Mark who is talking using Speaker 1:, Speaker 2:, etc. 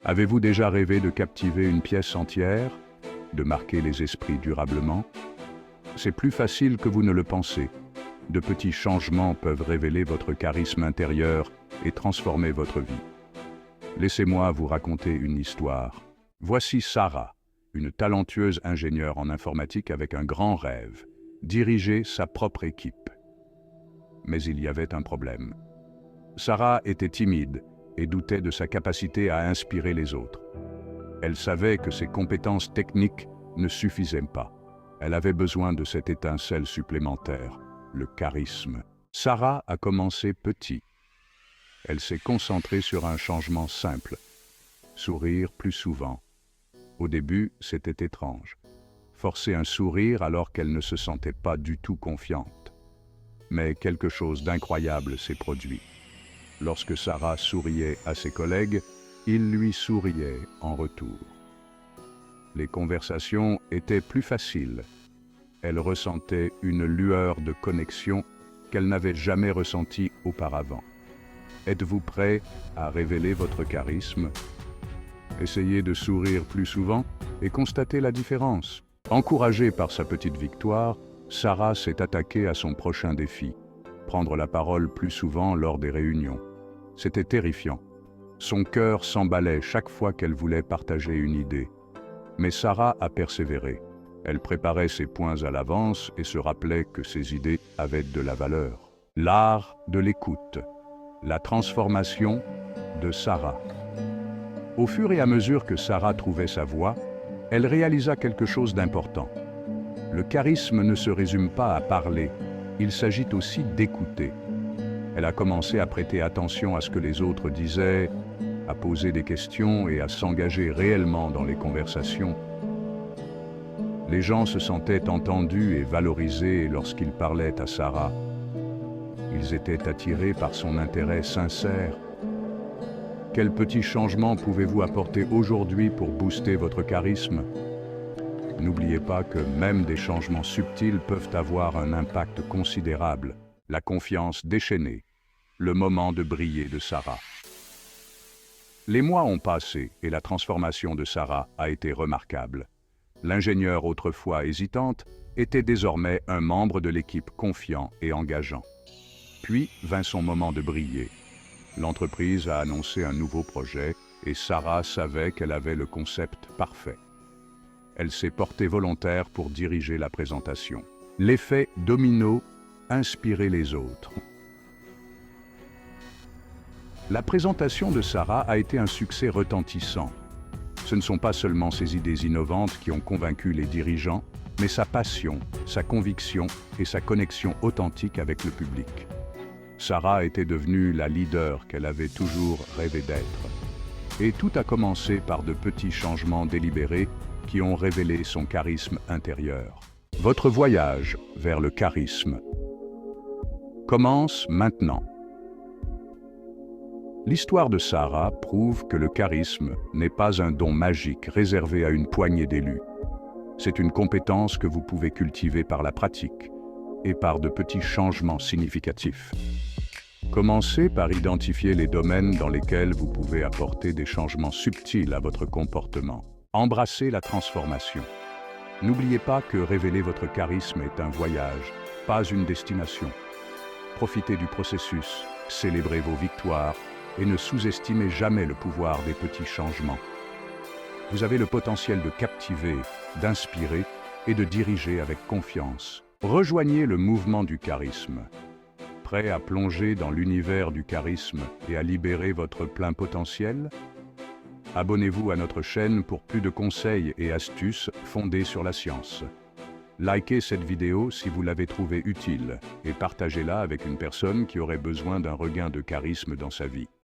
Speaker 1: Avez-vous déjà rêvé de captiver une pièce entière, de marquer les esprits durablement? C'est plus facile que vous ne le pensez. De petits changements peuvent révéler votre charisme intérieur et transformer votre vie. Laissez-moi vous raconter une histoire. Voici Sarah, une talentueuse ingénieure en informatique avec un grand rêve, diriger sa propre équipe. Mais il y avait un problème. Sarah était timide et doutait de sa capacité à inspirer les autres. Elle savait que ses compétences techniques ne suffisaient pas. Elle avait besoin de cette étincelle supplémentaire, le charisme. Sarah a commencé petit. Elle s'est concentrée sur un changement simple, sourire plus souvent. Au début, c'était étrange. Forcer un sourire alors qu'elle ne se sentait pas du tout confiante. Mais quelque chose d'incroyable s'est produit. Lorsque Sarah souriait à ses collègues, ils lui souriaient en retour. Les conversations étaient plus faciles. Elle ressentait une lueur de connexion qu'elle n'avait jamais ressentie auparavant. Êtes-vous prêt à révéler votre charisme? Essayez de sourire plus souvent et constatez la différence. Encouragée par sa petite victoire, Sarah s'est attaquée à son prochain défi, prendre la parole plus souvent lors des réunions. C'était terrifiant. Son cœur s'emballait chaque fois qu'elle voulait partager une idée. Mais Sarah a persévéré. Elle préparait ses points à l'avance et se rappelait que ses idées avaient de la valeur. L'art de l'écoute. La transformation de Sarah. Au fur et à mesure que Sarah trouvait sa voix, elle réalisa quelque chose d'important. Le charisme ne se résume pas à parler, il s'agit aussi d'écouter. Elle a commencé à prêter attention à ce que les autres disaient, à poser des questions et à s'engager réellement dans les conversations. Les gens se sentaient entendus et valorisés lorsqu'ils parlaient à Sarah. Ils étaient attirés par son intérêt sincère. Quels petits changements pouvez-vous apporter aujourd'hui pour booster votre charisme? N'oubliez pas que même des changements subtils peuvent avoir un impact considérable. La confiance déchaînée. Le moment de briller de Sarah. Les mois ont passé et la transformation de Sarah a été remarquable. L'ingénieure autrefois hésitante était désormais un membre de l'équipe confiant et engageant. Puis vint son moment de briller. L'entreprise a annoncé un nouveau projet et Sarah savait qu'elle avait le concept parfait. Elle s'est portée volontaire pour diriger la présentation. L'effet domino, inspirer les autres. La présentation de Sarah a été un succès retentissant. Ce ne sont pas seulement ses idées innovantes qui ont convaincu les dirigeants, mais sa passion, sa conviction et sa connexion authentique avec le public. Sarah était devenue la leader qu'elle avait toujours rêvé d'être. Et tout a commencé par de petits changements délibérés qui ont révélé son charisme intérieur. Votre voyage vers le charisme commence maintenant. L'histoire de Sarah prouve que le charisme n'est pas un don magique réservé à une poignée d'élus. C'est une compétence que vous pouvez cultiver par la pratique et par de petits changements significatifs. Commencez par identifier les domaines dans lesquels vous pouvez apporter des changements subtils à votre comportement. Embrassez la transformation. N'oubliez pas que révéler votre charisme est un voyage, pas une destination. Profitez du processus, célébrez vos victoires et ne sous-estimez jamais le pouvoir des petits changements. Vous avez le potentiel de captiver, d'inspirer et de diriger avec confiance. Rejoignez le mouvement du charisme. Prêt à plonger dans l'univers du charisme et à libérer votre plein potentiel? Abonnez-vous à notre chaîne pour plus de conseils et astuces fondés sur la science. Likez cette vidéo si vous l'avez trouvée utile et partagez-la avec une personne qui aurait besoin d'un regain de charisme dans sa vie.